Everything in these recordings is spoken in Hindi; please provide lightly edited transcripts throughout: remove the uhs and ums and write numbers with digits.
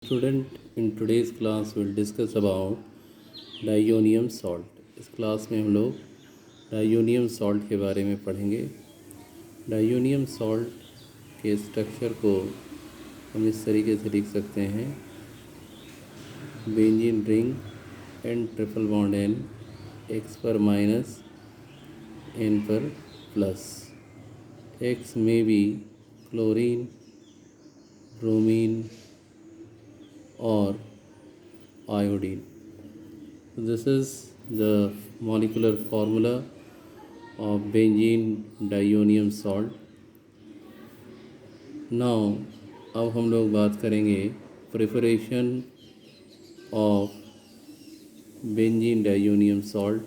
Student, in today's class we'll discuss about diazonium salt. इस क्लास में हम लोग डाइयोनियम सॉल्ट के बारे में पढ़ेंगे। डाइयोनियम सॉल्ट के स्ट्रक्चर को हम इस तरीके से लिख सकते हैं: benzene ring N triple bond N, X पर माइनस एन पर प्लस। एक्स में B chlorine, bromine or iodine. This is the molecular formula of benzene dionium salt. Now अब हम लोग बात करेंगे प्रिपरेशन ऑफ बेंजीन डाइयोनियम सॉल्ट।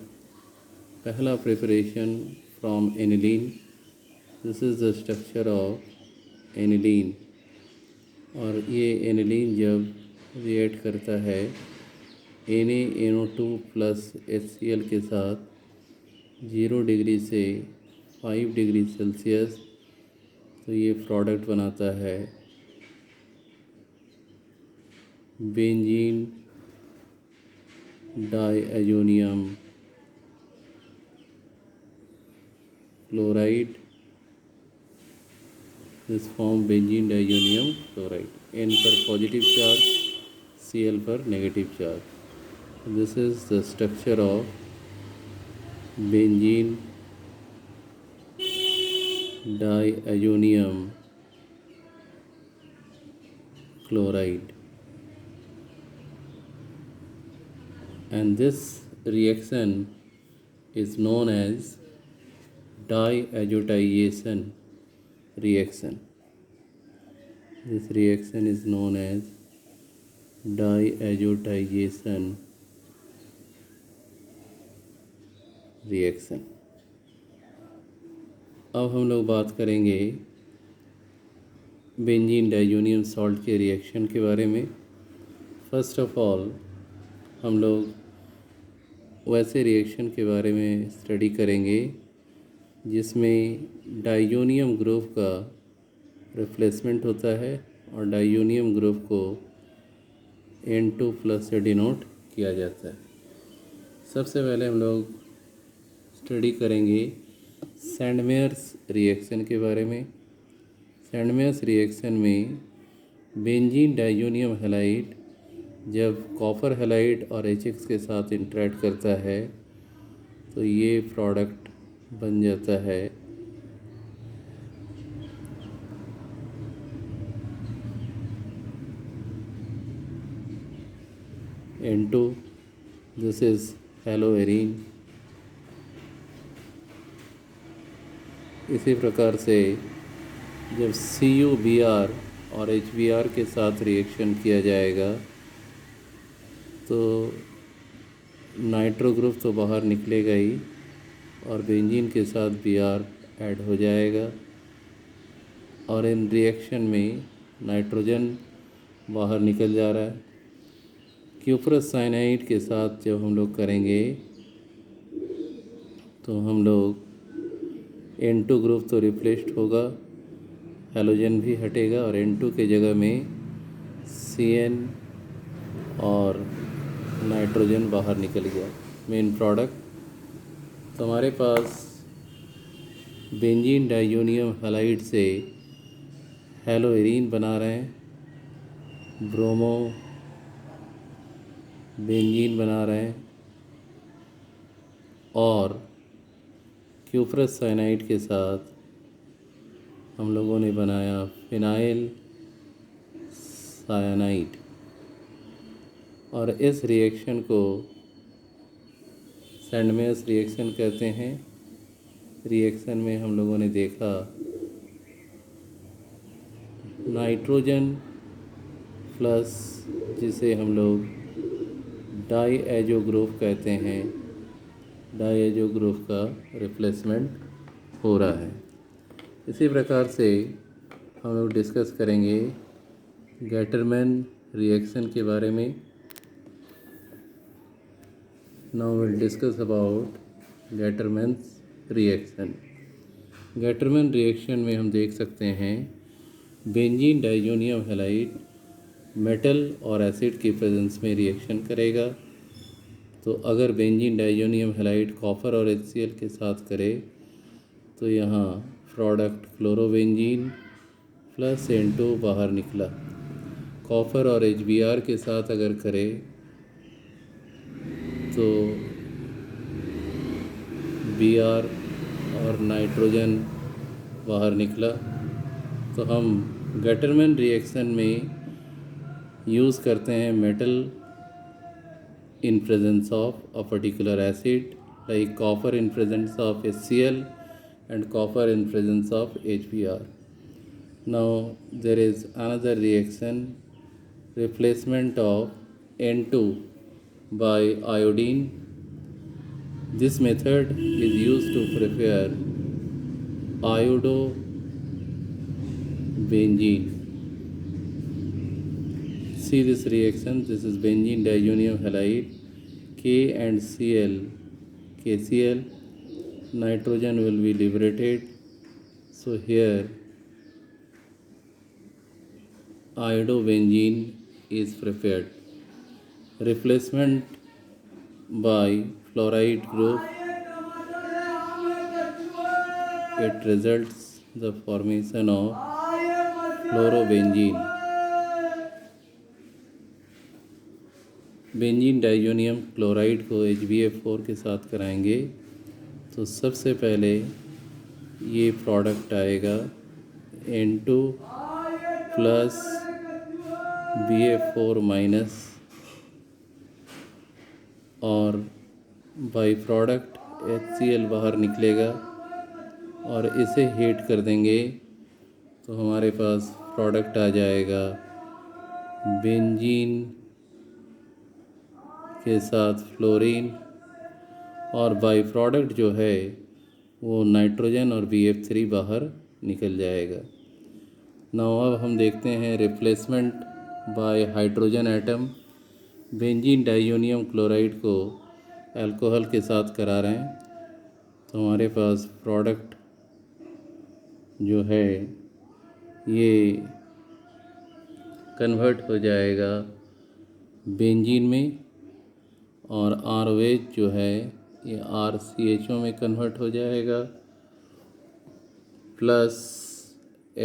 पहला preparation from aniline. This is the structure of aniline. और ये एनिलीन जब रिएक्ट करता है NaNO2 प्लस HCl के साथ 0 डिग्री से 5 डिग्री सेल्सियस, तो ये प्रोडक्ट बनाता है benzene diazonium chloride. This form benzene diazonium chloride. N पर पॉजिटिव चार्ज, Cl पर negative charge. This is the structure of benzene diazonium chloride, and this reaction is known as diazotization reaction. This reaction is known as diazotization reaction. अब हम लोग बात करेंगे बेंजीन डाइयोनियम सॉल्ट के रिएक्शन के बारे में। फर्स्ट ऑफ ऑल हम लोग वैसे रिएक्शन के बारे में स्टडी करेंगे जिसमें डाइयोनियम ग्रुप का रिप्लेसमेंट होता है और डाइयोनियम ग्रुप को N2 प्लस से डिनोट किया जाता है। सबसे पहले हम लोग स्टडी करेंगे सैंडमेयर्स रिएक्शन के बारे में। सैंडमेयर्स रिएक्शन में बेंजीन डाइयोनियम हैलाइड जब कॉपर हैलाइड और HX के साथ इंटरेक्ट करता है तो ये प्रोडक्ट बन जाता है N2। This is haloarene. इसी प्रकार से जब CuBr और HBr के साथ रिएक्शन किया जाएगा तो नाइट्रो ग्रुप तो बाहर निकलेगा ही और बेंजीन के साथ Br ऐड हो जाएगा और इन रिएक्शन में नाइट्रोजन बाहर निकल जा रहा है। क्यूप्रस साइनाइड के साथ जब हम लोग करेंगे तो हम लोग N2 ग्रुप तो रिप्लेस्ड होगा, हैलोजन भी हटेगा और N2 के जगह में Cn और नाइट्रोजन बाहर निकल गया, मेन प्रोडक्ट। तो हमारे पास बेंजीन डाइयोनियम हैलाइड से हेलोएरीन बना रहे हैं, ब्रोमो बेंजीन बना रहे हैं और क्यूप्रस साइनाइड के साथ हम लोगों ने बनाया फिनाइल साइनाइड। और इस रिएक्शन को सैंडमेयर्स रिएक्शन कहते हैं। रिएक्शन में हम लोगों ने देखा नाइट्रोजन प्लस, जिसे हम लोग डाइएजो ग्रुप कहते हैं, डाइएजो ग्रुप का रिप्लेसमेंट हो रहा है। इसी प्रकार से हम लोग डिस्कस करेंगे गैटरमैन रिएक्शन के बारे में। Now will discuss about Gattermann's reaction. Gattermann reaction में हम देख सकते हैं बेंजीन डाइयोनियम हैलाइड मेटल और एसिड की प्रेजेंस में रिएक्शन करेगा। तो अगर बेंजीन डाइजोनियम हैलाइड कॉपर और HCl के साथ करे तो यहाँ प्रोडक्ट क्लोरोबेंजीन प्लस N2 बाहर निकला। कॉपर और HBr के साथ अगर करे तो Br और नाइट्रोजन बाहर निकला। तो हम गटरमैन रिएक्शन में यूज़ करते हैं metal in presence of a particular acid, like copper in presence of HCl and copper in presence of HBr. Now there is another reaction, replacement of N2 by iodine. This method is used to prepare iodobenzene. See this reaction, this is benzene diazonium halide, K and Cl, KCl, nitrogen will be liberated. So here iodobenzene is prepared. Replacement by fluoride group, it results the formation of fluorobenzene. Benzene diazonium chloride को HbF4 के साथ कराएंगे तो सबसे पहले ये प्रोडक्ट आएगा N2 प्लस BF4 माइनस और बाई प्रोडक्ट HCl बाहर निकलेगा और इसे हीट कर देंगे तो हमारे पास प्रोडक्ट आ जाएगा बेंजीन के साथ फ्लोरीन और बाई प्रोडक्ट जो है वो नाइट्रोजन और BF3 बाहर निकल जाएगा। नाउ अब हम देखते हैं replacement bye hydrogen atom. Benzene diazonium chloride को अल्कोहल के साथ करा रहे हैं तो हमारे पास प्रोडक्ट जो है ये कन्वर्ट हो जाएगा बेंजीन में और ROH जो है ये RCHO में कन्वर्ट हो जाएगा प्लस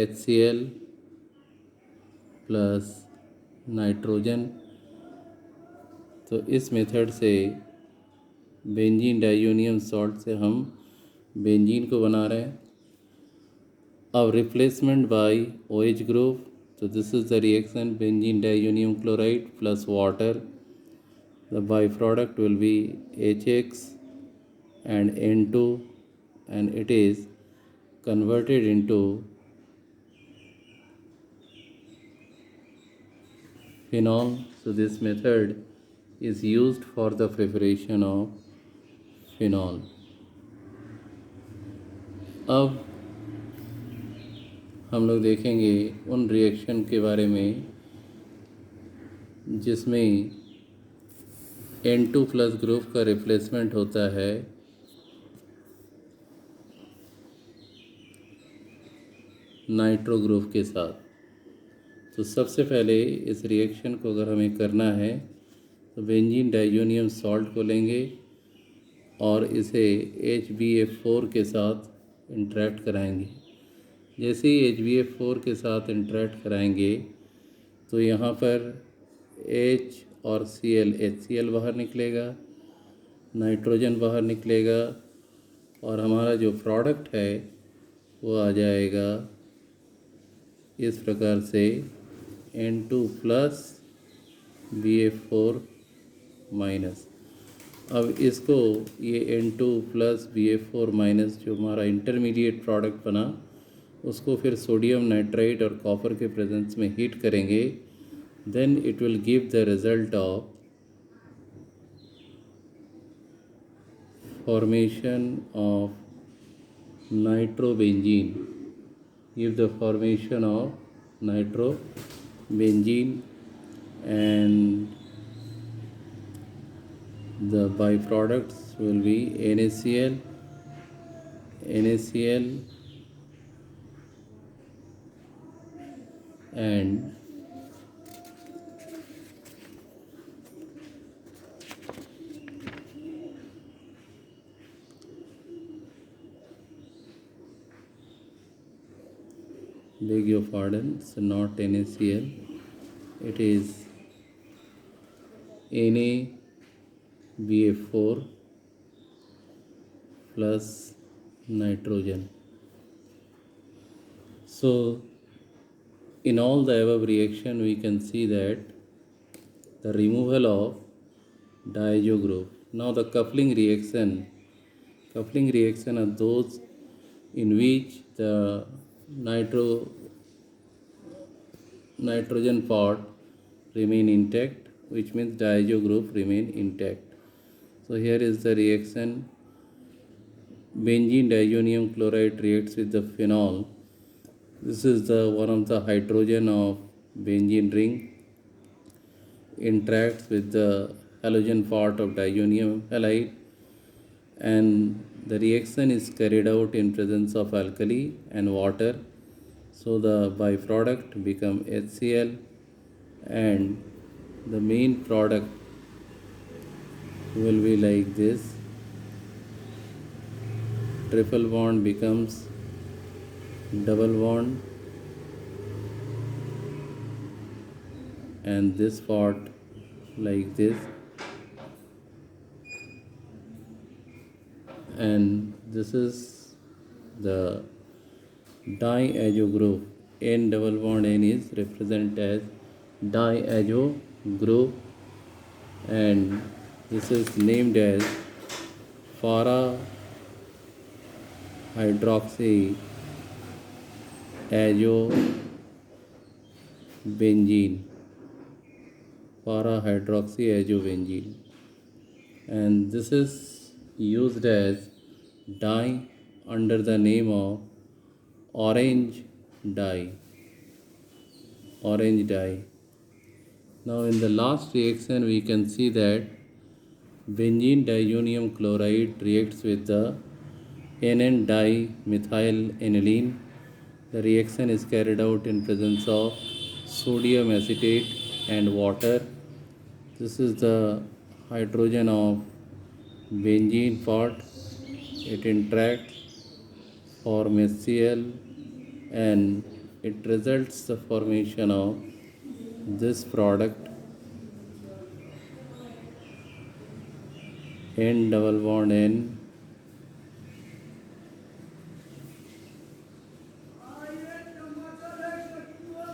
HCl प्लस नाइट्रोजन। तो इस मेथड से बेंजीन डाइजोनियम सॉल्ट से हम बेंजीन को बना रहे हैं। अब रिप्लेसमेंट बाय OH ग्रुप, तो this is the reaction benzene diazonium chloride plus water. The byproduct will be HX and N2 and it is converted into phenol. So this method is used for the preparation of phenol. अब हम लोग देखेंगे उन रिएक्शन के बारे में जिसमें N2 प्लस ग्रुप का रिप्लेसमेंट होता है नाइट्रो ग्रुप के साथ। तो सबसे पहले इस रिएक्शन को अगर हमें करना है तो बेंजीन डाइजोनियम सॉल्ट को लेंगे और इसे HbF4 के साथ इंटरेक्ट कराएंगे। जैसे ही HbF4 के साथ इंटरेक्ट कराएंगे तो यहाँ पर H और Cl, HCl बाहर निकलेगा, नाइट्रोजन बाहर निकलेगा और हमारा जो प्रोडक्ट है वो आ जाएगा इस प्रकार से N2 प्लस BF4 माइनस। अब इसको ये N2 प्लस BF4 माइनस जो हमारा इंटरमीडिएट प्रोडक्ट बना उसको फिर सोडियम नाइट्राइड और कॉपर के प्रेजेंस में हीट करेंगे। Then it will give the result of formation of nitrobenzene, give the formation of nitrobenzene and the byproducts will be NaCl and beg your pardon, it's not NaCl, it is NaBF4 plus nitrogen. So in all the above reaction we can see that the removal of diazo group. Now the coupling reaction are those in which the nitrogen part remain intact, which means diazo group remain intact. So here is the reaction. Benzene diazonium chloride reacts with the phenol. This is the one of the hydrogen of benzene ring interacts with the halogen part of diazonium halide, and the reaction is carried out in presence of alkali and water. So the byproduct become HCl, and the main product will be like this. Triple bond becomes double bond, and this part like this, and this is the diazo group. N double bond N is represented as diazo group, and this is named as para hydroxy azobenzene, para hydroxy azobenzene, and this is used as dye under the name of orange dye. Now in the last reaction we can see that benzene diazonium chloride reacts with the NN dimethylaniline. The reaction is carried out in presence of sodium acetate and water. This is the hydrogen of benzene part. It interacts, form HCl, and it results the formation of this product, N double bond N,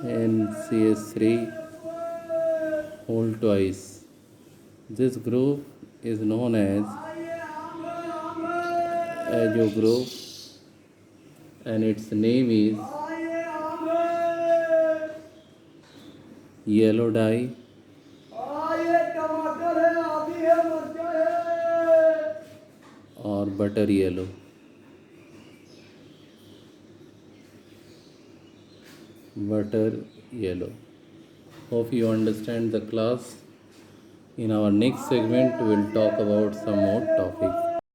NCH3 whole twice. This group is known as azo group, and its name is yellow dye or butter yellow. Hope you understand the class. In our next segment we will talk about some more topics.